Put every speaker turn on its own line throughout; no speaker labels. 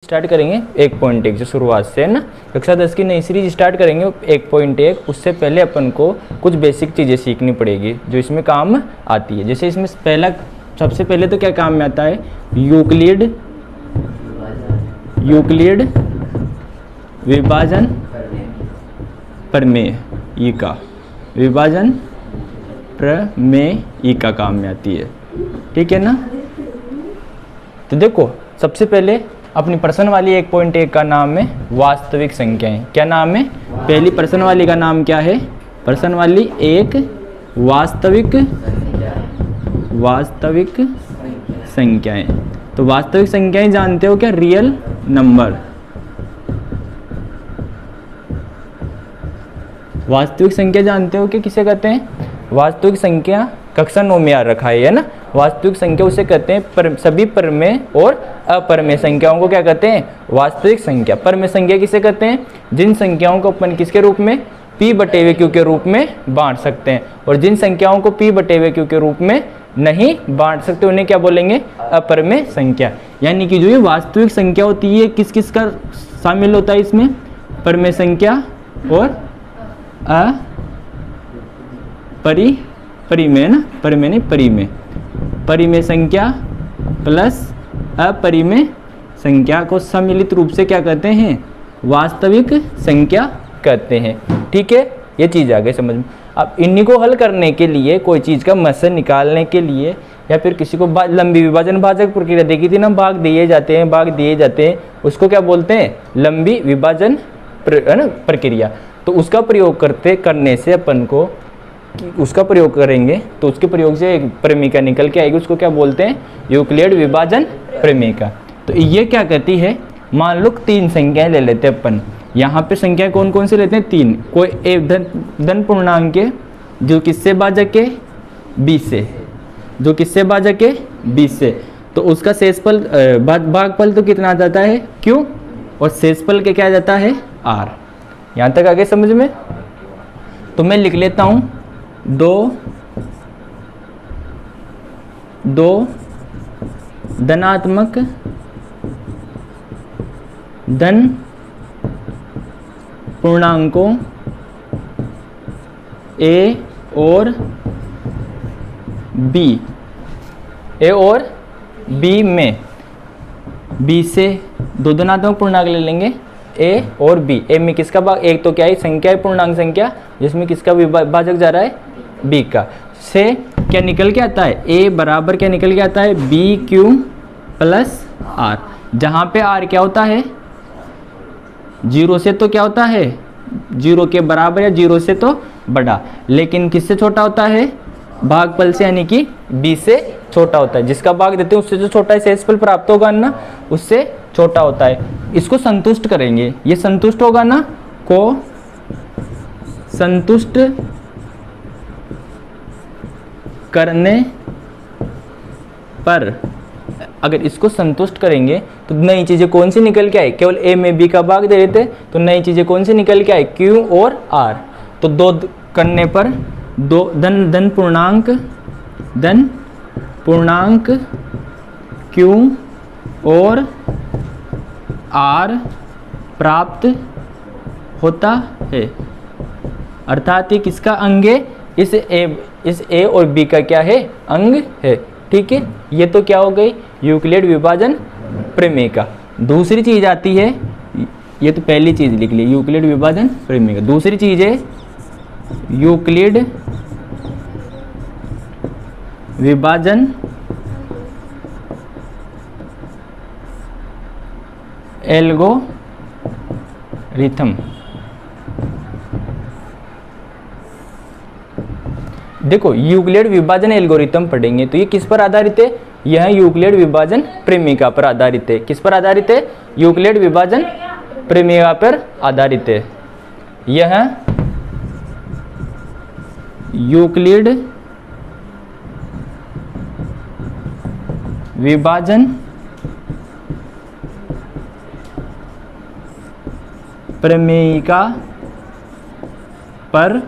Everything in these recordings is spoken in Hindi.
स्टार्ट करेंगे 1.1 जो शुरुआत से है ना। कक्षा 10 की नई सीरीज स्टार्ट करेंगे 1.1। उससे पहले अपन को कुछ बेसिक चीज़ें सीखनी पड़ेगी जो इसमें काम आती है। जैसे इसमें सबसे पहले तो क्या काम में आता है, यूक्लिड विभाजन प्रमेयिका, विभाजन प्रमेयिका काम में आती है, ठीक है ना। तो देखो सबसे पहले अपनी प्रश्न वाली 1.1 का नाम है वास्तविक संख्याएं। क्या नाम है? पहली प्रश्न वाली का नाम क्या है? प्रश्न वाली एक वास्तविक संख्याएं। तो वास्तविक संख्याएं जानते हो क्या? Real number. वास्तविक संख्या जानते हो कि किसे कहते हैं? वास्तविक संख्या कक्षा 9 में याद रखा है ना। वास्तविक संख्या उसे कहते हैं सभी परमेय और अपरमेय संख्याओं को क्या कहते हैं? वास्तविक संख्या। परमेय संख्या किसे कहते हैं? जिन संख्याओं को अपन किसके रूप में? p बटे वे q के रूप में बांट सकते हैं। और जिन संख्याओं को p बटे वे q के रूप में नहीं बांट सकते उन्हें क्या बोलेंगे? अपरमेय संख्या। यानी कि जो ये वास्तविक संख्या होती है किस किस का शामिल होता है इसमें? परमेय संख्या और परिमेय ना, परिमेय नहीं परिमेय। परिमेय संख्या प्लस अपरिमेय संख्या को सम्मिलित रूप से क्या कहते हैं? वास्तविक संख्या कहते हैं, ठीक है। ये चीज़ आ गई समझ में। अब इन्हीं को हल करने के लिए, कोई चीज़ का मसला निकालने के लिए, या फिर किसी को लंबी विभाजन भाजक प्रक्रिया देखी थी ना, भाग दिए जाते हैं, उसको क्या बोलते हैं? लंबी विभाजन प्रक्रिया। तो उसका प्रयोग करने से अपन को उसका प्रयोग करेंगे तो उसके प्रयोग से एक प्रमेयिका निकल के आएगी, उसको क्या बोलते हैं? यूक्लिड विभाजन प्रमेयिका। तो ये क्या कहती है? मान लो 3 संख्याएं ले लेते हैं अपन। यहाँ पे संख्याएं कौन कौन से लेते हैं? 3। कोई एक धन पूर्णांक है जो किससे भाजक है? 20 से। जो किससे भाजक है? 20 से। तो उसका शेषफल भागफल तो कितना आ जाता है? Q। और शेषफल के क्या आ जाता है? R। यहाँ तक आगे समझ में? तो मैं लिख लेता हूँ दो धनात्मक धन पूर्णांकों A और B में B से 2 धनात्मक पूर्णांक ले लेंगे A और B। A में किसका भाग? एक तो क्या है? संख्या है, पूर्णांक संख्या, जिसमें किसका विभाजक जा रहा है? B का। से क्या निकल के आता है? A बराबर क्या निकल के आता है? BQ plus R। जहाँ पे R क्या होता है? 0 से तो क्या होता है? 0 के बराबर या 0 से तो बड़ा, लेकिन किससे छोटा होता है? भागफल से, यानी कि B से छोटा होता है। जिसका भाग देते हैं उससे जो छोटा है शेषफल प्राप्त होगा ना, उससे छोटा होता है। इसको संतुष्ट करेंगे, ये संतुष्ट होगा ना, को संतुष्ट करने पर, अगर इसको संतुष्ट करेंगे तो नई चीजें कौन सी निकल के आए? केवल A में B का भाग दे रहे थे तो नई चीजें कौन सी निकल के आए? Q और R। तो 2 करने पर 2 धन पूर्णांक Q और R प्राप्त होता है। अर्थात ये किसका अंग है? इस A और B का क्या है? अंग है, ठीक है। ये तो क्या हो गई? यूक्लिड विभाजन प्रमेयिका। दूसरी चीज आती है, ये तो पहली चीज लिख ली, यूक्लिड विभाजन प्रमेयिका। दूसरी चीज है यूक्लिड विभाजन एल्गोरिथम। देखो यूक्लिड विभाजन एल्गोरिथम पढ़ेंगे तो ये किस पर आधारित है? यह यूक्लिड विभाजन प्रमेयिका पर आधारित है। किस पर आधारित है? यूक्लिड विभाजन प्रमेयिका पर आधारित है। यह यूक्लिड विभाजन प्रमेयिका पर,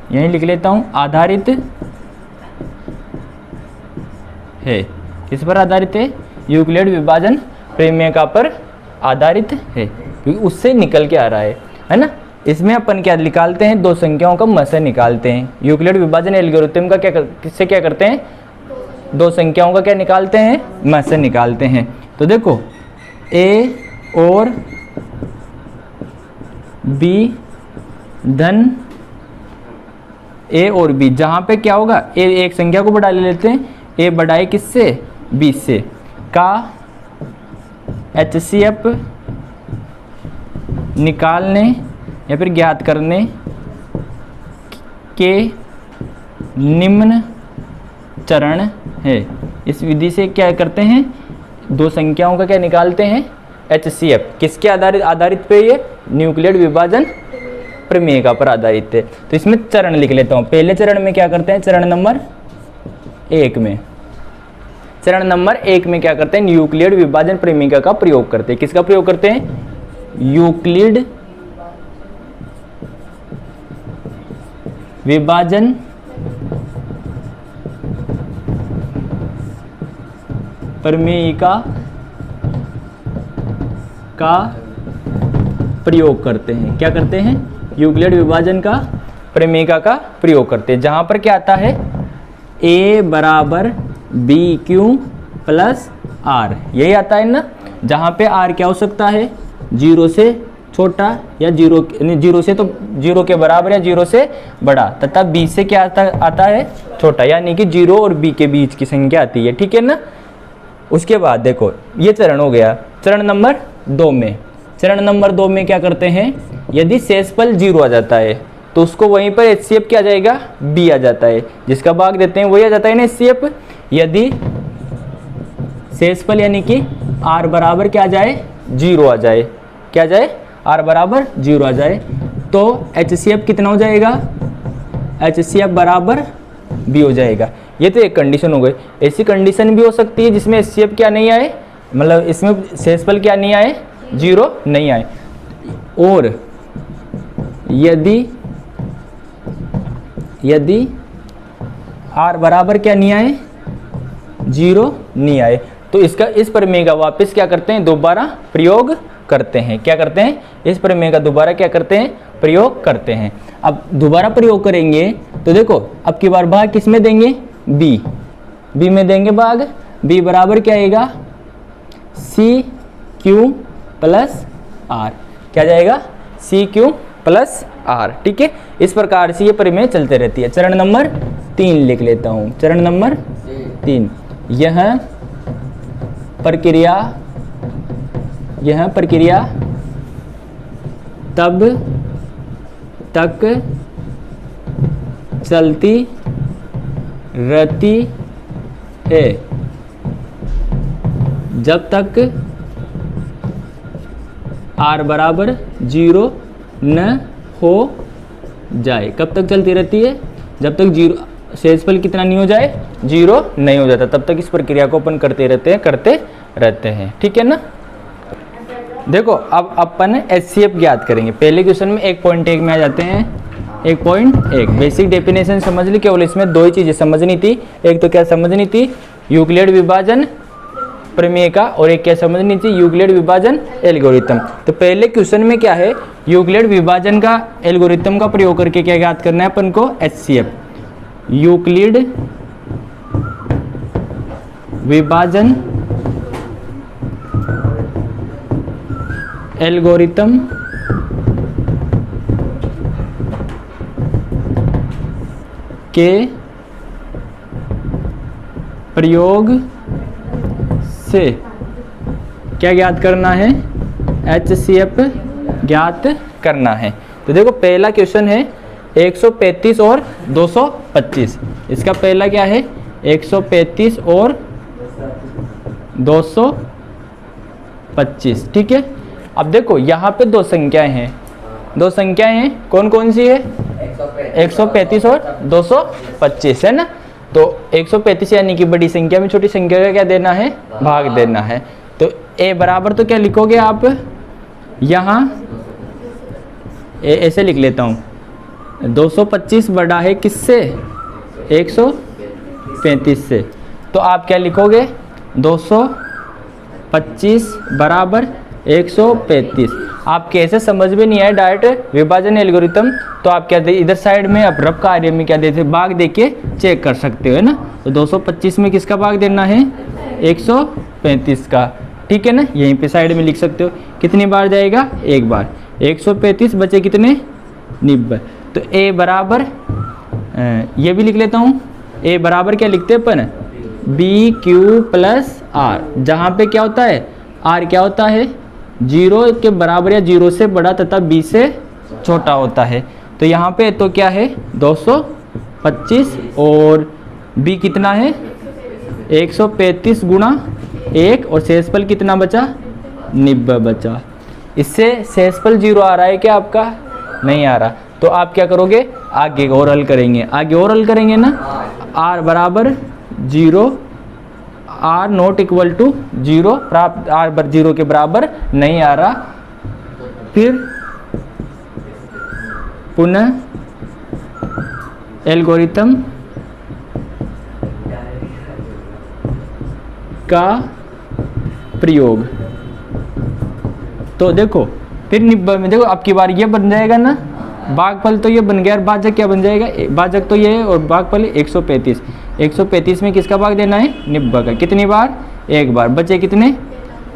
यहीं लिख लेता हूं, आधारित है। किस पर आधारित है? यूक्लिड विभाजन परिमेयका पर आधारित है, क्योंकि उससे निकल के आ रहा है ना। इसमें अपन क्या निकालते हैं, दो संख्याओं का मस निकालते हैं। यूक्लिड विभाजन एल्गोरिथम का किससे क्या करते हैं, दो संख्याओं का क्या निकालते हैं, मस निकालते हैं। तो देखो a और b धन a और b, जहाँ पे क्या होगा, a एक संख्या को बढ़ा ले लेते हैं, a बढ़ाए किससे, b से, का HCF निकालने या फिर ज्ञात करने के निम्न चरण है। इस विधि से क्या करते हैं, दो संख्याओं का क्या निकालते हैं, HCF। किसके आधारित पे, ये न्यूक्लियड विभाजन प्रमेयिका पर आधारित है। तो इसमें चरण लिख लेता हूँ। पहले चरण में क्या करते हैं, चरण नंबर 1 में, चरण नंबर 1 में क्या करते हैं, न्यूक्लियड विभाजन प्रमेयिका का प्रयोग करते हैं। किसका प्रयोग करते हैं, यूक्लिड विभाजन प्रमेयिका का प्रयोग करते हैं। क्या करते हैं, यूक्लिड विभाजन का प्रमेयिका का प्रयोग करते हैं, जहां पर क्या आता है, a बराबर बी क्यू प्लस आर, यही आता है ना। जहां पे r क्या हो सकता है, 0 से छोटा या 0 से तो 0 के बराबर या 0 से बड़ा, तथा b से क्या आता है, छोटा, यानी कि 0 और b के बीच की संख्या आती है, ठीक है ना। उसके बाद देखो ये चरण हो गया। चरण नंबर 2 में, चरण नंबर 2 में क्या करते हैं, यदि शेषफल 0 आ जाता है तो उसको वहीं पर HCF क्या आ जाएगा, b आ जाता है, जिसका भाग देते हैं वही आ जाता है ना HCF। यदि शेषफल यानी कि r बराबर क्या आ जाए, 0 आ जाए, क्या आ जाए, r बराबर 0 आ जाए, तो HCF कितना हो जाएगा, HCF बराबर b हो जाएगा। ये तो एक कंडीशन हो गई। ऐसी कंडीशन भी हो सकती है जिसमें HCF क्या नहीं आए, मतलब इसमें शेषफल क्या नहीं आए, 0 नहीं आए। और यदि r बराबर क्या नहीं आए, 0 नहीं आए, तो इसका इस प्रमेय का वापस क्या करते हैं, दोबारा प्रयोग करते हैं। क्या करते हैं, इस प्रमेय का दोबारा क्या करते हैं, प्रयोग करते हैं। अब दोबारा प्रयोग करेंगे तो देखो अब की बार भाग किस में देंगे, b में देंगे भाग। b बराबर क्या आएगा, सी क्यू प्लस आर, क्या जाएगा, सी क्यू प्लस आर, ठीक है। इस प्रकार से ये प्रमेय चलते रहती है। चरण नंबर 3 लिख लेता हूँ, चरण नंबर 3, यह प्रक्रिया तब तक चलती रहती है जब तक r बराबर 0 न हो जाए। कब तक चलती रहती है, जब तक 0 शेषफल कितना नहीं हो जाए, 0 नहीं हो जाता, तब तक इस प्रक्रिया को अपन करते रहते हैं, ठीक है ना। देखो अब अपन HCF ज्ञात करेंगे। पहले क्वेश्चन में 1.1 में आ जाते हैं। 1.1 बेसिक डेफिनेशन समझ ली, केवल इसमें 2 ही चीजें समझनी थी। एक तो क्या समझनी थी, यूक्लिड विभाजन प्रमेयिका, और एक क्या समझनी थी, यूक्लिड विभाजन एल्गोरिथम। तो पहले क्वेश्चन में क्या है, यूक्लिड विभाजन का एल्गोरिथम का प्रयोग करके क्या ज्ञात करना है अपन को, HCF। यूक्लिड विभाजन एल्गोरिथम के प्रयोग से क्या ज्ञात करना है, HCF ज्ञात करना है। तो देखो पहला क्वेश्चन है 135 और 225। इसका पहला क्या है, 135 और 225, ठीक है। अब देखो यहाँ पे 2 संख्याएं हैं, 2 संख्याएं हैं, कौन कौन सी है, 135 और 225 है ना। तो 135 यानी कि बड़ी संख्या में छोटी संख्या का क्या देना है, भाग देना है। तो a बराबर तो क्या लिखोगे आप, यहाँ ऐसे लिख लेता हूँ, 225 बड़ा है किससे, 135 से, तो आप क्या लिखोगे, 225 25 बराबर 135। आप कैसे समझ में नहीं आए डायरेक्ट विभाजन एल्गोरिथम, तो आप क्या इधर साइड में आप रफ कार्य में क्या देते भाग दे के चेक कर सकते हो, है ना। तो 225 में किसका भाग देना है, 135 का, ठीक है ना। यहीं पे साइड में लिख सकते हो, कितनी बार जाएगा, एक बार। 135 बचे कितने, 90। तो ए बराबर ये भी लिख लेता हूँ, ए बराबर क्या लिखते हैं अपन, बी क्यू प्लस आर, जहाँ पे क्या होता है, आर क्या होता है, 0 के बराबर या 0 से बड़ा तथा बी से छोटा होता है। तो यहाँ पे तो क्या है 225 और बी कितना है 135 गुणा 1 और शेषफल कितना बचा, 90 बचा। इससे शेषफल 0 आ रहा है क्या आपका, नहीं आ रहा। तो आप क्या करोगे, आगे और हल करेंगे, आगे और हल करेंगे ना। आर बराबर 0, आर नॉट इक्वल टू 0 प्राप्त, आर 0 के बराबर नहीं आ रहा। फिर पुनः एल्गोरिथम का प्रयोग। तो देखो फिर 90 में देखो अब की बार ये बन जाएगा ना, भागफल तो ये बन गया और भाजक क्या बन जाएगा, भाजक तो ये है और भागफल 135। 135 में किसका भाग देना है, 90 का। कितनी बार, एक बार। बचे कितने,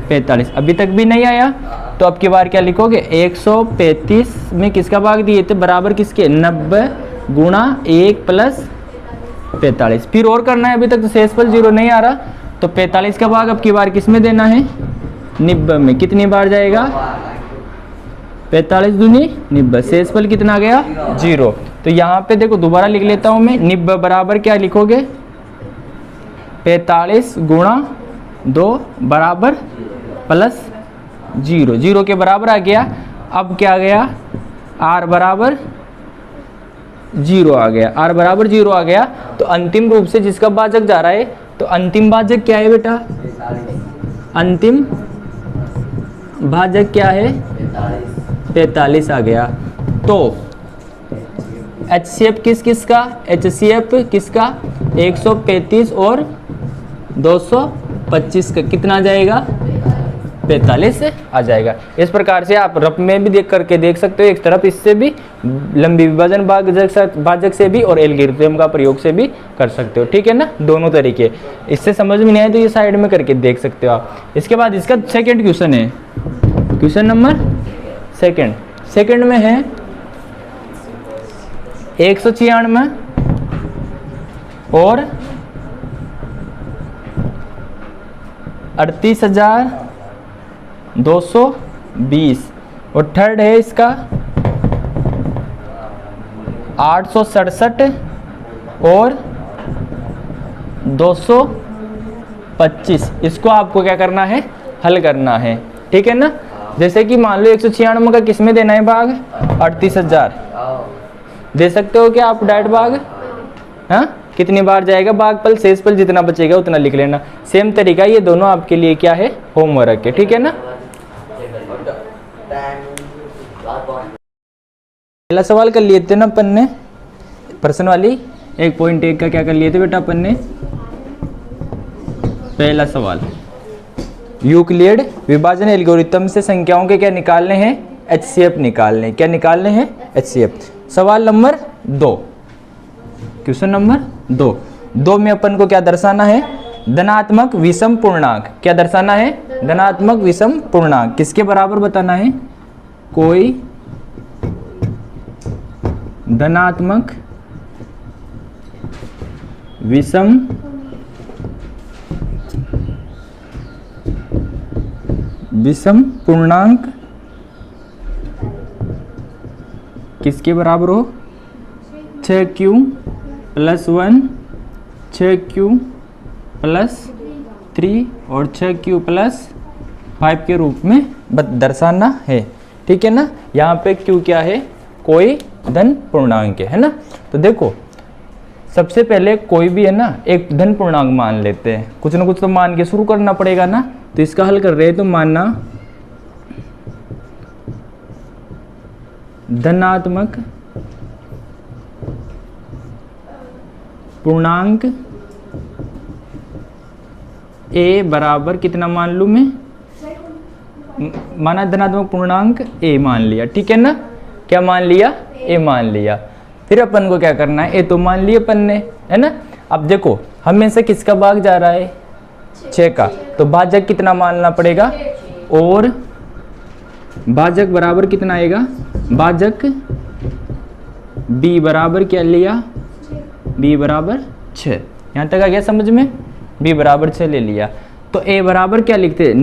45। अभी तक भी नहीं आया तो अब की बार क्या लिखोगे, 135 में किसका भाग दिए थे, बराबर किसके, 90 गुणा 1 प्लस 45। फिर और करना है, अभी तक तो शेषफल 0 नहीं आ रहा, तो 45 का भाग अब की बार किस में देना है, 90 में। कितनी बार जाएगा, 45 दूनी 90, शेषफल कितना आ गया, 0। तो यहाँ पे देखो दोबारा लिख लेता हूँ मैं, 90 बराबर क्या लिखोगे, 45 गुणा 2 बराबर प्लस 0, 0 के बराबर आ गया। अब क्या आ गया, r बराबर 0 आ गया, r बराबर 0 आ गया। तो अंतिम रूप से जिसका भाजक जा रहा है, तो अंतिम भाजक क्या है बेटा, अंतिम भाजक क्या है, 45 आ गया। तो HCF किसका, HCF किसका, 135 और 225 का कितना आ जाएगा, 45 आ जाएगा। इस प्रकार से आप रफ में भी देख करके देख सकते हो, एक तरफ इससे भी लंबी विभाजन भाजक से भी और एल्गोरिथम का प्रयोग से भी कर सकते हो, ठीक है ना, दोनों तरीके। इससे समझ में नहीं आए तो ये साइड में करके देख सकते हो आप। इसके बाद इसका सेकंड क्वेश्चन है, क्वेश्चन नंबर सेकंड में है 196 और 38,220 और थर्ड है इसका 867 और 225। इसको आपको क्या करना है, हल करना है, ठीक है ना। जैसे कि मान लो 196 का किस में देना है भाग, 38,000 दे सकते हो क्या आप डायरेक्ट भाग, हाँ कितनी बार जाएगा भागफल, शेषफल जितना बचेगा उतना लिख लेना। सेम तरीका, ये दोनों आपके लिए क्या है, होमवर्क है, ठीक है ना। पहला सवाल कर लिए थे ना अपन ने, प्रश्न वाली 1.1 का क्या कर लिए थे बेटा अपन ने, पहला सवाल यूक्लिड विभाजन एल्गोरिथम से संख्याओं के क्या निकालने हैं, HCF निकालने, क्या निकालने हैं, HCF। सवाल नंबर 2, क्वेश्चन नंबर 2 में अपन को क्या दर्शाना है, धनात्मक विषम पूर्णांक। क्या दर्शाना है, धनात्मक विषम पूर्णांक। किसके बराबर बताना है, कोई धनात्मक विषम पूर्णांक किसके बराबर हो, 6Q + 1, 6Q + 3 और 6Q + 5 के रूप में दर्शाना है, ठीक है ना। यहाँ पे Q क्या है, कोई धन पूर्णांक है ना। तो देखो सबसे पहले कोई भी है ना एक धन पूर्णांक मान लेते हैं, कुछ ना कुछ तो मान के शुरू करना पड़ेगा ना। तो इसका हल कर रहे हैं तो मानना धनात्मक पूर्णांक A बराबर कितना मान लूँ मैं, माना धनात्मक पूर्णांक a मान लिया, ठीक है ना, क्या मान लिया, a मान लिया। फिर अपन को क्या करना है, a तो मान लिया अपन ने, है ना। अब देखो हमें से किसका भाग जा रहा है, 6 का, तो भाजक कितना मानना पड़ेगा, और भाजक बराबर कितना आएगा, भाजक b बराबर क्या लिया, b बराबर 6। यहाँ तक आ गया समझ में, b बराबर 6 ले लिया। तो a बराबर क्या लिखते हैं,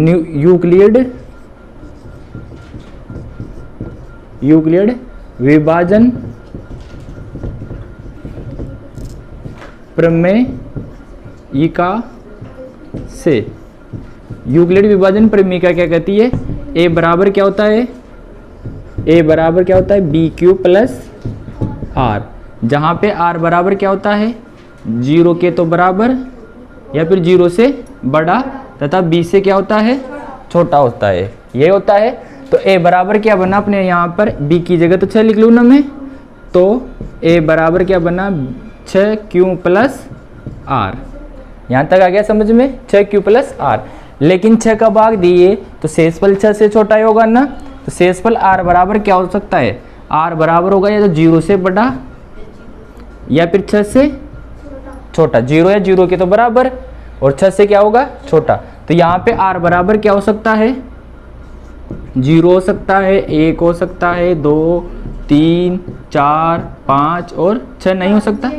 यूक्लिड विभाजन प्रमेयिका से। यूक्लिड विभाजन प्रमेयिका क्या कहती है, a बराबर क्या होता है, a बराबर क्या होता है, बी क्यू प्लस आर, जहाँ पे r बराबर क्या होता है, 0 के तो बराबर या फिर 0 से बड़ा तथा b से क्या होता है, छोटा होता है, ये होता है। तो a बराबर क्या बना अपने यहाँ पर, b की जगह तो 6 लिख लूँ ना मैं, तो a बराबर क्या बना, 6q प्लस आर। यहाँ तक आ गया समझ में, 6q प्लस आर। लेकिन 6 का भाग दिए तो शेषफल 6 से छोटा ही होगा ना, तो शेषफल r बराबर क्या हो सकता है, r बराबर होगा या तो 0 से बड़ा या फिर 6 से छोटा, 0 या 0 के तो बराबर और 6 से क्या होगा, छोटा। तो यहाँ पे r बराबर क्या हो सकता है, 0 हो सकता है, 1 हो सकता है, 2 3 4 5 और 6 नहीं हो सकता,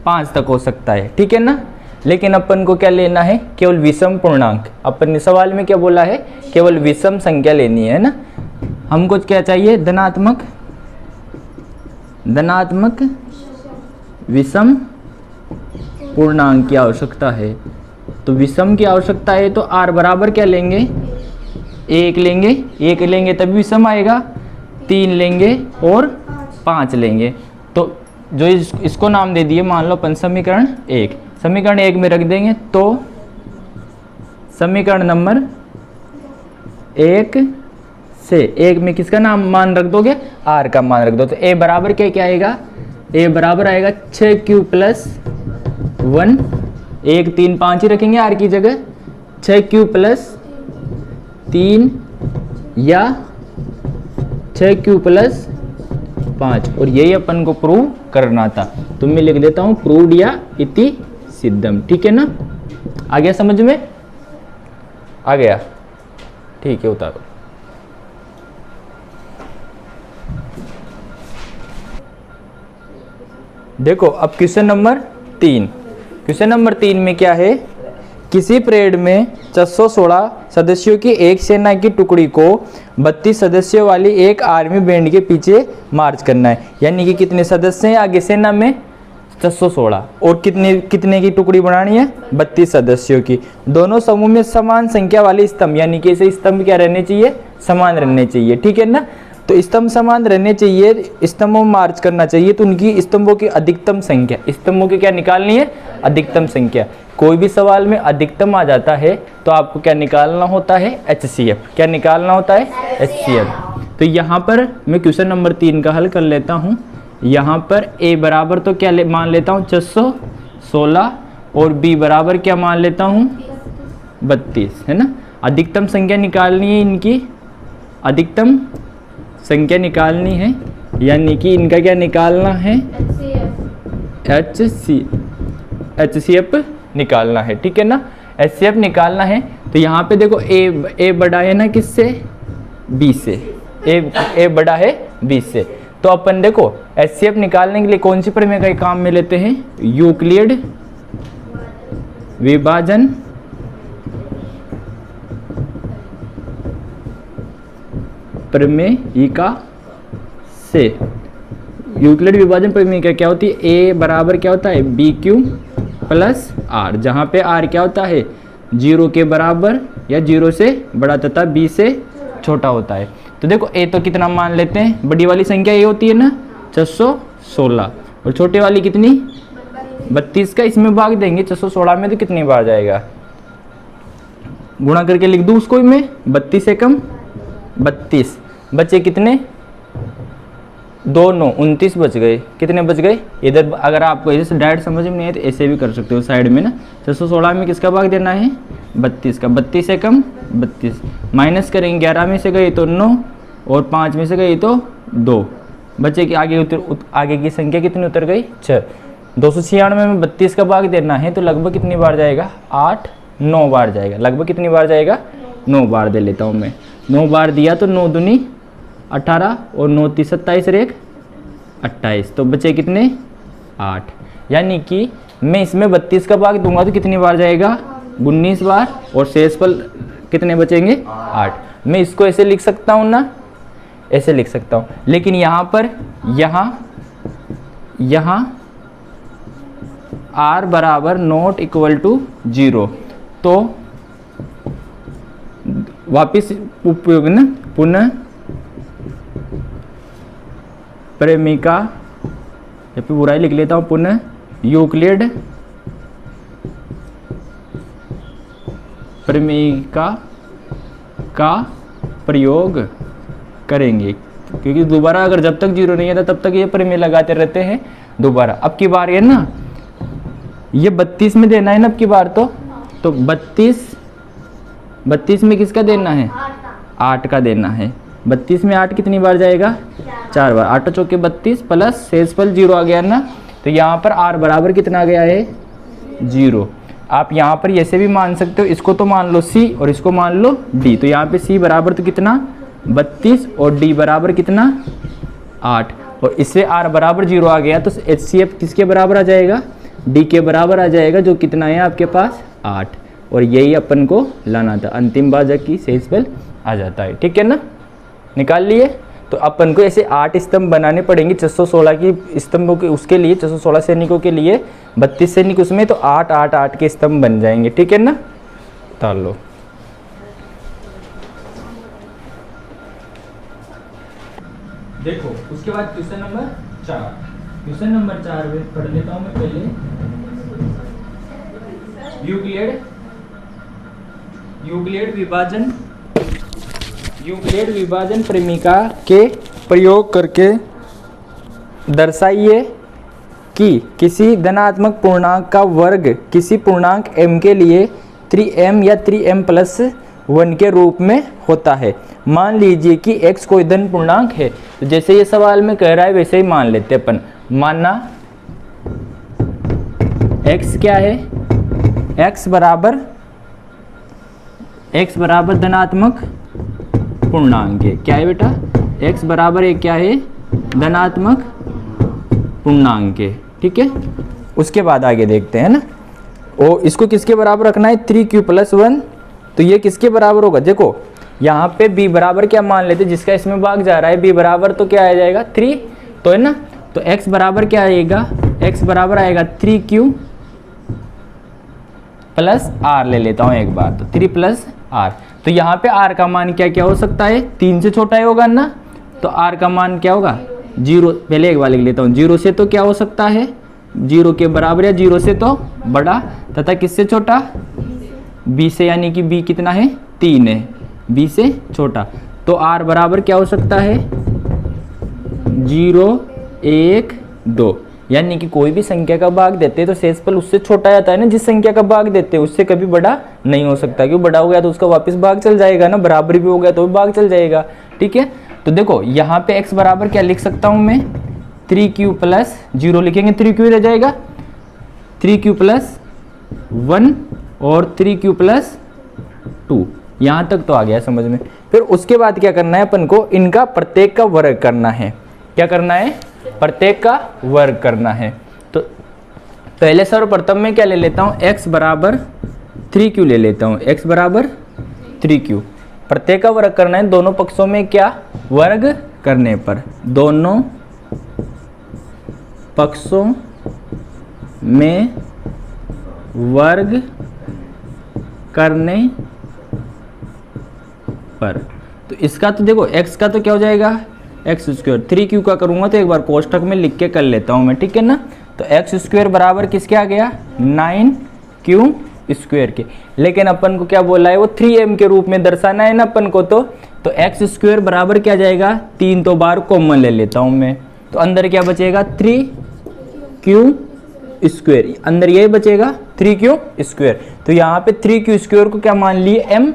5 तक हो सकता है, ठीक है ना। लेकिन अपन को क्या लेना है, केवल विषम पूर्णांक। अपन ने सवाल में क्या बोला है, केवल विषम संख्या लेनी है ना। हमको क्या चाहिए, धनात्मक विषम पूर्णांक की आवश्यकता है। तो विषम की आवश्यकता है तो r बराबर क्या लेंगे, 1 लेंगे, 1 लेंगे तभी विषम आएगा, 3 लेंगे और 5 लेंगे। तो जो इसको नाम दे दिए, मान लो अपन समीकरण 1, समीकरण 1 में रख देंगे। तो समीकरण नंबर 1 से 1 में किसका नाम मान रख दोगे, r का मान रख दो। तो a बराबर क्या आएगा, a बराबर आएगा 6q प्लस 1, 1 3 5 ही रखेंगे r की जगह, 6q प्लस 3 या 6q प्लस 5, और यही अपन को प्रूव करना था। तो मैं लिख देता हूँ प्रूव्ड या इति सिद्धम, ठीक है ना। आ गया समझ में, आ गया, ठीक है, उतारो। देखो अब क्वेश्चन नंबर 3, क्वेश्चन नंबर 3 में क्या है, किसी परेड में 616 सदस्यों की एक सेना की टुकड़ी को 32 सदस्यों वाली एक आर्मी बैंड के पीछे मार्च करना है। यानी कि कितने सदस्य हैं आगे सेना में, 616, और कितने की टुकड़ी बनानी है, 32 सदस्यों की। दोनों समूह में समान संख्या वाले स्तंभ, यानी कि ऐसे स्तंभ क्या रहने चाहिए, समान रहने चाहिए, ठीक है ना। तो स्तंभ समान रहने चाहिए, स्तंभों में मार्च करना चाहिए, तो उनकी स्तंभों की अधिकतम संख्या, स्तंभों की क्या निकालनी है, अधिकतम संख्या। कोई भी सवाल में अधिकतम आ जाता है तो आपको क्या निकालना होता है, HCF। क्या निकालना होता है, HCF। तो यहाँ पर मैं क्वेश्चन नंबर 3 का हल कर लेता हूँ। यहाँ पर a बराबर तो क्या मान लेता हूँ, 616, और b बराबर क्या मान लेता हूँ, 32, है ना। अधिकतम संख्या निकालनी है, इनकी अधिकतम संख्या निकालनी है, यानी कि इनका क्या निकालना है, HCF निकालना है, ठीक है ना। HCF निकालना है। तो यहाँ पे देखो a बड़ा है ना किससे, b से, a बड़ा है b से। तो अपन देखो HCF निकालने के लिए कौन सी प्रमेय का काम में लेते हैं, यूक्लिड विभाजन प्रमेयिका से। यूक्लिड विभाजन प्रमेयिका क्या होती है, a बराबर क्या होता है, BQ प्लस R, जहाँ पे R क्या होता है, 0 के बराबर या 0 से बड़ा तथा b से छोटा होता है। तो देखो a तो कितना मान लेते हैं, बड़ी वाली संख्या ये होती है ना 616, और छोटे वाली कितनी, 32 का इसमें भाग देंगे 616 में, तो कितनी बार जाएगा, गुणा करके लिख दूँ उसको मैं, 32 से कम 32, बचे कितने, 2 9 29 बच गए। कितने बच गए इधर, अगर आपको ऐसे डायरेक्ट समझ में नहीं है तो ऐसे भी कर सकते हो साइड में ना। 616 में किसका भाग देना है, 32 का, 32 से कम 32, माइनस करेंगे 11 में से गई तो 9 और 5 में से गई तो 2, बच्चे की आगे की संख्या कितनी उतर गई 6। 296 में 32 का भाग देना है तो लगभग कितनी बार जाएगा 8 9 बार जाएगा, लगभग कितनी बार जाएगा 9 बार दे लेता हूँ मैं। 9 बार दिया तो 9 दूनी 18 और 9 तीस 27 और 1 28, तो बचे कितने 8। यानी कि मैं इसमें 32 का भाग दूंगा तो कितनी बार जाएगा 19 बार और शेषफल कितने बचेंगे 8। मैं इसको ऐसे लिख सकता हूँ ना, ऐसे लिख सकता हूँ, लेकिन यहाँ पर यहाँ r बराबर नॉट इक्वल टू 0, तो वापिस उपयोग न पुनः प्रेमिका, या फिर बुराई लिख लेता हूँ, पुनः यूक्लिड प्रेमिका का प्रयोग करेंगे, क्योंकि दोबारा अगर जब तक 0 नहीं आता तब तक ये प्रमेय लगाते रहते हैं दोबारा। अब की बार है ना, ये 32 में देना है ना अब की बार, तो 32 में किसका देना है 8 का देना है। 32 में 8 कितनी बार जाएगा 4 बार, 8 चौके 32 प्लस शेषफल 0 आ गया ना, तो यहाँ पर r बराबर कितना आ गया है 0। आप यहाँ पर ऐसे भी मान सकते हो, इसको तो मान लो c और इसको मान लो d, तो यहाँ पे c बराबर तो कितना 32 और d बराबर कितना 8, और इससे r बराबर 0 आ गया तो HCF किसके बराबर आ जाएगा d के बराबर आ जाएगा, जो कितना है आपके पास 8, और यही अपन को लाना था। अंतिम भाजक की शेषफल आ जाता है, ठीक है ना, निकाल लिए। तो अपन को ऐसे 8 स्तंभ बनाने पड़ेंगे 616 की स्तंभों के, उसके लिए 616 सैनिकों के लिए 32 सैनिक उसमें, तो 8 8 8 के स्तंभ बन जाएंगे, ठीक है ना। ताल लो। देखो उसके बाद क्वेश्चन नंबर 4, क्वेश्चन नंबर 4 में पढ़ लेता हूं मैं पहले। यूक्लिड विभाजन प्रेमिका के प्रयोग करके दर्शाइए कि किसी धनात्मक पूर्णांक का वर्ग किसी पूर्णांक m के लिए 3m या 3m+1 के रूप में होता है। मान लीजिए कि x कोई धन पूर्णांक है, तो जैसे ये सवाल में कह रहा है वैसे ही मान लेते अपन। माना x क्या है, x बराबर धनात्मक पूर्णांक है। क्या है बेटा, x बराबर एक क्या है धनात्मक पूर्णांक है, ठीक है। उसके बाद आगे देखते हैं ना, और इसको किसके बराबर रखना है 3q+1, तो ये किसके बराबर होगा, देखो यहाँ पे b बराबर क्या मान लेते, जिसका इसमें भाग जा रहा है b बराबर तो क्या आ जाएगा 3, तो है ना, तो x बराबर क्या आएगा, x बराबर आएगा 3q प्लस r ले लेता हूँ एक बार, तो 3 + r, तो यहाँ पे r का मान क्या क्या हो सकता है 3 से छोटा ही होगा ना, तो r का मान क्या होगा 0, पहले एक बार लिख लेता हूँ, 0 से तो क्या हो सकता है 0 के बराबर या 0 से तो बड़ा, तथा किससे छोटा b से, यानी कि b कितना है 3 है, b से छोटा, तो r बराबर क्या हो सकता है 0 1 2, यानी कि कोई भी संख्या का भाग देते हैं तो शेषफल उससे छोटा आता है ना, जिस संख्या का भाग देते हैं उससे कभी बड़ा नहीं हो सकता, क्योंकि बड़ा हो गया तो उसका वापस भाग चल जाएगा ना, बराबरी भी हो गया तो भी भाग चल जाएगा, ठीक है। तो देखो यहाँ पे x बराबर क्या लिख सकता हूँ मैं 3q+0 लिखेंगे, 3q रह जाएगा 3q+1 और 3q+2, यहाँ तक तो आ गया समझ में। फिर उसके बाद क्या करना है अपन को, इनका प्रत्येक का वर्ग करना है। क्या करना है, प्रत्येक का वर्ग करना है। तो पहले सर्वप्रथम मैं क्या ले लेता हूँ, x बराबर 3q ले लेता हूँ, x बराबर 3q, प्रत्येक का वर्ग करना है, दोनों पक्षों में क्या वर्ग करने पर, दोनों पक्षों में वर्ग करने पर, तो इसका तो देखो x का तो क्या हो जाएगा x², 3q का करूंगा तो एक बार कोष्ठक में लिख के कर लेता हूं मैं, ठीक है ना। तो x² बराबर किसके आ गया 9q² के, लेकिन अपन को क्या बोला है वो 3m के रूप में दर्शाना है ना अपन को, तो x² बराबर क्या जाएगा 3 तो बार कॉमन ले लेता हूं मैं, तो अंदर क्या बचेगा 3q स्क्वायर, अंदर यही बचेगा 3q स्क्वायर। तो यहाँ पे 3q स्क्वायर को क्या मान लिए m,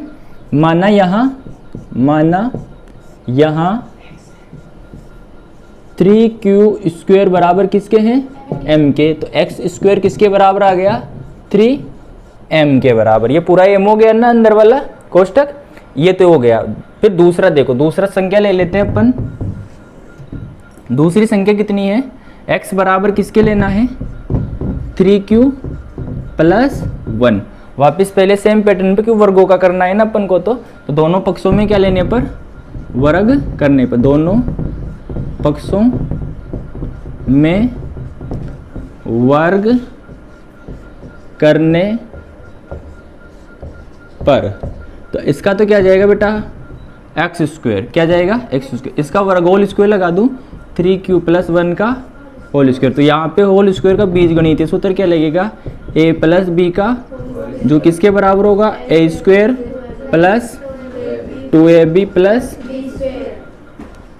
माना यहाँ 3q स्क्वायर बराबर किसके हैं m के, तो x स्क्वायर किसके बराबर आ गया 3m के बराबर। ये पूरा m हो गया ना अंदर वाला कोष्टक, ये तो हो गया। फिर दूसरा देखो, दूसरा संख्या ले लेते हैं अपन। दूसरी संख्या कितनी है, x बराबर किसके लेना है 3q प्लस 1। वापिस पहले सेम पैटर्न पे, क्यों वर्गों का करना है ना अपन को, तो दोनों पक्षों में क्या लेने पर वर्ग करने पर, दोनों पक्षों में वर्ग करने पर। तो इसका तो क्या जाएगा बेटा एक्स स्क्वायर, क्या जाएगा एक्स स्क्वायर, इसका वर्ग होल स्क्वायर लगा दूं 3q प्लस 1 का होल स्क्वायर। तो यहाँ पे होल स्क्वायर का बीजगणितीय सूत्र क्या लगेगा a प्लस बी का, जो किसके बराबर होगा a square plus 2ab plus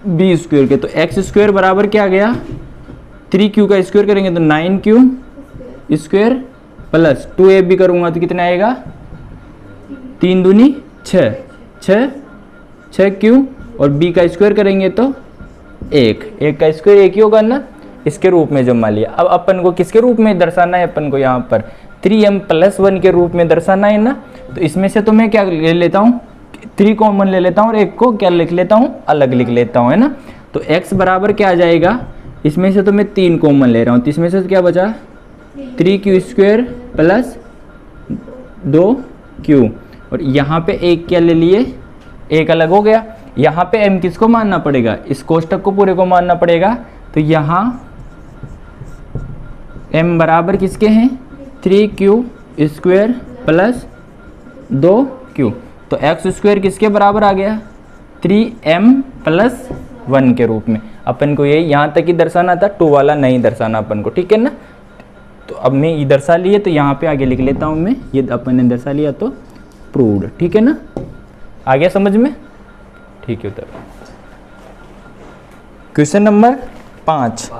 B square के। तो एक्स स्क्वायर बराबर क्या आ गया 3q का स्क्वायर करेंगे तो 9q स्क्वायर प्लस 2ab करूँगा तो कितना आएगा 3 दूनी 6q और b का स्क्वायर करेंगे तो 1 का स्क्वायर 1 ही होगा ना, इसके रूप में जमा लिया। अब अपन को किसके रूप में दर्शाना है, अपन को यहाँ पर 3m प्लस 1 के रूप में दर्शाना है ना। तो इसमें से तो मैं क्या ले लेता हूँ 3 कॉमन ले लेता हूँ और 1 को क्या लिख लेता हूँ अलग लिख लेता हूँ, है ना। तो x बराबर क्या आ जाएगा, इसमें से तो मैं 3 कॉमन ले रहा हूँ, तो इसमें से तो क्या बचा 3q स्क्वायर प्लस 2q और यहाँ पे 1 क्या ले लिए 1 अलग हो गया। यहाँ पे m किसको मानना पड़ेगा, इस कोष्टक को पूरे को मानना पड़ेगा। तो यहाँ m बराबर किसके हैं 3q स्क्वायर प्लस 2q। तो x स्क्वायर किसके बराबर आ गया 3m प्लस 1 के रूप में। अपन को ये यहाँ तक ही दर्शाना था, 2 वाला नहीं दर्शाना अपन को, ठीक है ना। तो अब मैं ये दर्शा लिए तो यहाँ पे आगे लिख लेता हूँ मैं, ये अपन ने दर्शा लिया तो प्रूव्ड, ठीक है ना। आ गया समझ में, ठीक है। उत्तर क्वेश्चन नंबर 5,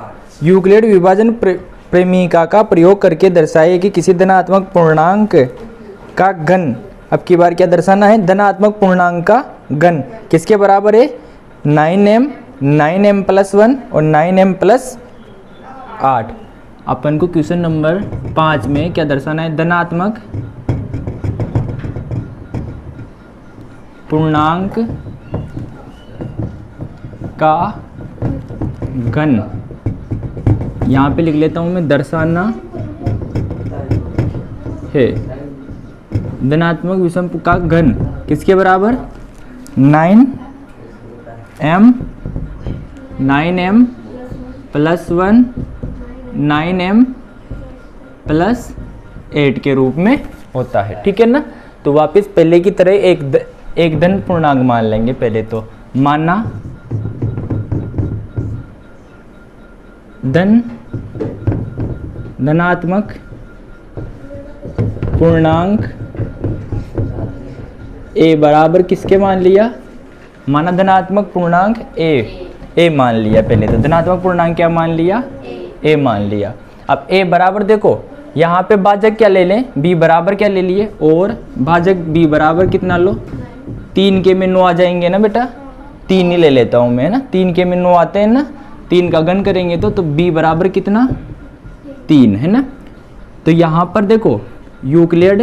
यूक्लिड विभाजन प्रेमिका का प्रयोग करके दर्शाए कि किसी धनात्मक पूर्णांक का घन, अब की बार क्या दर्शाना है धनात्मक पूर्णांक का घन किसके बराबर है 9m प्लस 1 और 9m प्लस 8। अपन को क्वेश्चन नंबर 5 में क्या दर्शाना है धनात्मक पूर्णांक का घन, यहाँ पे लिख लेता हूँ मैं दर्शाना है धनात्मक विषम का घन किसके बराबर 9m प्लस 1 9m प्लस 8 के रूप में होता है, ठीक है ना। तो वापस पहले की तरह एक धन पूर्णांक मान लेंगे। पहले तो माना धनात्मक पूर्णांक a बराबर किसके मान लिया, माना धनात्मक पूर्णांक a मान लिया। पहले तो धनात्मक पूर्णांक क्या मान लिया a मान लिया। अब a बराबर देखो यहाँ पे भाजक क्या ले लें b बराबर क्या ले लिए, और भाजक b बराबर कितना लो 3 के में 9 आ जाएंगे ना बेटा, 3 ही ले लेता हूँ मैं, है ना। 3 के में 9 आते हैं ना, 3 का घन करेंगे तो b बराबर कितना 3, है ना। तो यहाँ पर देखो यूक्लिड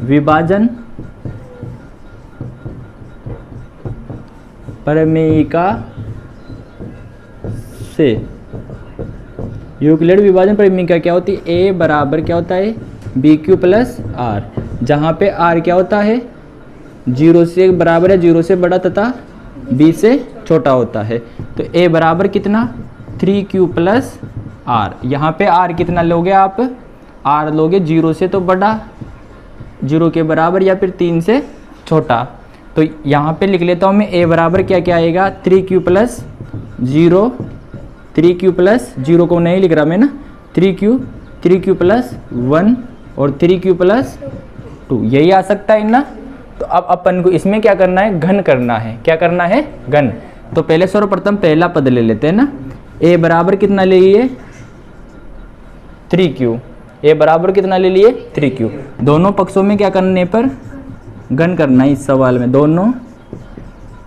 विभाजन प्रमेयिका से, यूक्लिड विभाजन प्रमेयिका क्या होती है a बराबर क्या होता है bq प्लस r, जहाँ पे r क्या होता है 0 से बराबर है 0 से बड़ा तथा b से छोटा होता है। तो a बराबर कितना 3q प्लस r, यहाँ पे r कितना लोगे आप, r लोगे 0 से तो बड़ा 0 के बराबर या फिर 3 से छोटा। तो यहाँ पे लिख लेता हूँ मैं a बराबर क्या क्या आएगा 3q प्लस 0, 3q प्लस 0 को नहीं लिख रहा मैं ना, 3q प्लस 1 और 3q प्लस 2, यही आ सकता है ना। तो अब अपन को इसमें क्या करना है घन करना है, क्या करना है घन। तो पहले सर्वप्रथम पहला पद ले लेते हैं ना, ए बराबर कितना ले लिए 3q, ए बराबर कितना ले लिए 3q। दोनों पक्षों में क्या करने पर घन करना है इस सवाल में, दोनों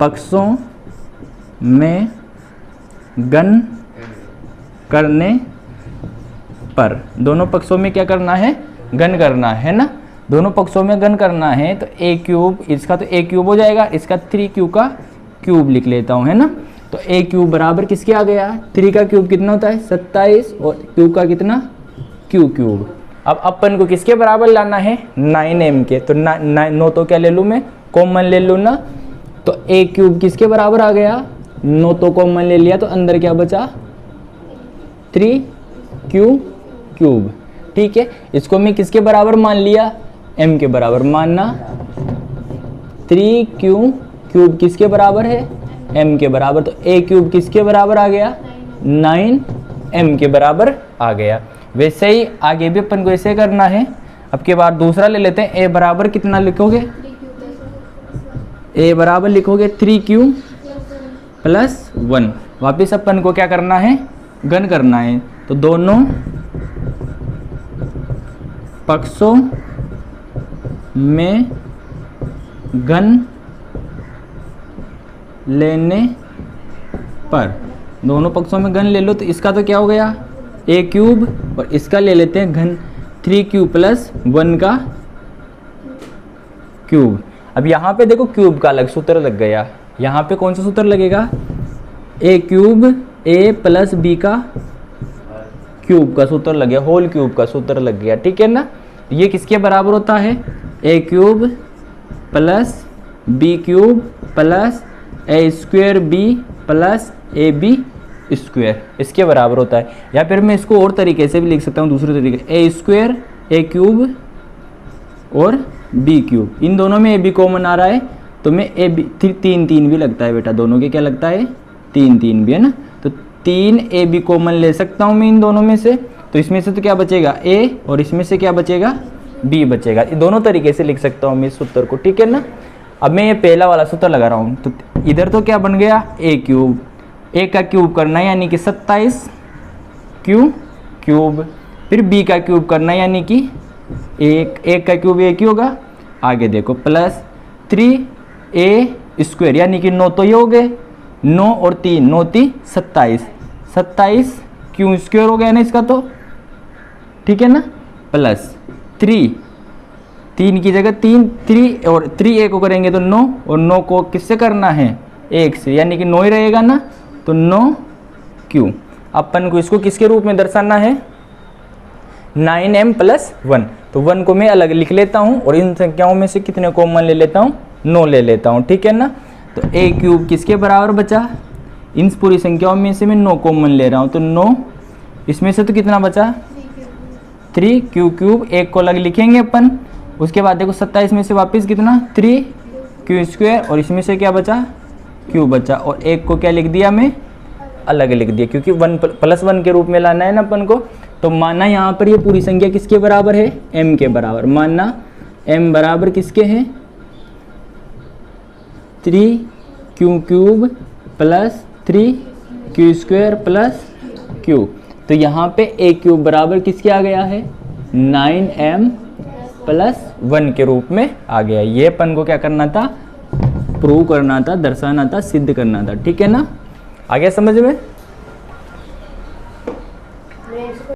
पक्षों में घन करने पर, दोनों पक्षों में क्या करना है घन करना है ना, दोनों पक्षों में घन करना है तो a क्यूब, इसका तो a क्यूब हो जाएगा, इसका 3q का क्यूब लिख लेता हूँ है ना। तो a क्यूब बराबर किसके आ गया, 3 का क्यूब कितना होता है 27 और q का कितना q क्यूब। अब अपन को किसके बराबर लाना है 9m के, तो 9 तो क्या ले लूँ मैं कॉमन ले लूँ ना, तो a क्यूब किसके बराबर आ गया 9 तो कॉमन ले लिया, तो अंदर क्या बचा 3q क्यूब। ठीक है, इसको मैं किसके बराबर मान लिया m के बराबर मानना, 3q क्यूब किसके बराबर है m के बराबर, तो a क्यूब किसके बराबर आ गया 9m के बराबर आ गया। वैसे ही आगे भी अपन को ऐसे करना है। अब के बाद दूसरा ले लेते हैं, a बराबर कितना लिखोगे, a बराबर लिखोगे 3q प्लस 1। वापिस अपन को क्या करना है घन करना है, तो दोनों पक्षों में घन लेने पर, दोनों पक्षों में घन ले लो, तो इसका तो क्या हो गया a क्यूब और इसका ले लेते हैं घन 3q प्लस 1 का क्यूब। अब यहाँ पे देखो क्यूब का अलग सूत्र लग गया, यहाँ पे कौन सा सूत्र लगेगा a cube a plus b का क्यूब का सूत्र लग गया, होल क्यूब का सूत्र लग गया। ठीक है ना, ये किसके बराबर होता है a cube plus b cube plus a square b plus A B square, इसके बराबर होता है। या फिर मैं इसको और तरीके से भी लिख सकता हूँ, दूसरे तरीके ए स्क्वायर ए क्यूब और बी क्यूब, इन दोनों में ए बी कॉमन आ रहा है तो मैं ए बी 3 भी लगता है बेटा, दोनों के क्या लगता है 3 भी है ना, तो 3 ए बी कॉमन ले सकता हूँ मैं इन दोनों में से, तो इसमें से तो क्या बचेगा ए और इसमें से क्या बचेगा बी बचेगा। दोनों तरीके से लिख सकता हूँ मैं इस सूत्र को। ठीक है ना, अब मैं ये पहला वाला सूत्र लगा रहा हूँ, तो इधर तो क्या बन गया ए क्यूब, ए का क्यूब करना है यानी कि 27 क्यूब, फिर बी का क्यूब करना है यानी कि एक का क्यूब एक ही होगा, आगे देखो प्लस 3a स्क्वायर यानी कि 9 तो ये हो गए, 9 और 3 9 3 27 क्यू स्क्वायर हो गया ना इसका तो। ठीक है ना, प्लस 3 की जगह 3 और 3a को करेंगे तो 9 और 9 को किससे करना है 1 से, यानी कि 9 ही रहेगा ना, तो 9q। अपन को इसको किसके रूप में दर्शाना है 9m प्लस 1, तो 1 को मैं अलग लिख लेता हूँ और इन संख्याओं में से कितने कॉमन ले लेता हूँ 9 ले लेता हूँ। ठीक है ना, तो a क्यूब किसके बराबर बचा, इन पूरी संख्याओं में से मैं 9 कॉमन ले रहा हूँ, तो 9 इसमें से तो कितना बचा 3q क्यूब, एक को अलग लिखेंगे अपन, उसके बाद देखो 27 में से वापस कितना 3q स्क्वायर और इसमें से क्या बचा q बचा, और एक को क्या लिख दिया मैं अलग लिख दिया, क्योंकि 1 प्लस 1 के रूप में लाना है ना अपन को। तो माना यहाँ पर ये पूरी संख्या किसके बराबर है m के बराबर, माना m बराबर किसके हैं 3q cube plus 3q square plus q, तो यहाँ पे a क्यूब बराबर किसके आ गया है 9m प्लस 1 के रूप में आ गया। ये अपन को क्या करना था प्रूव करना था, दर्शाना था, सिद्ध करना था। ठीक है ना, आ गया समझ में।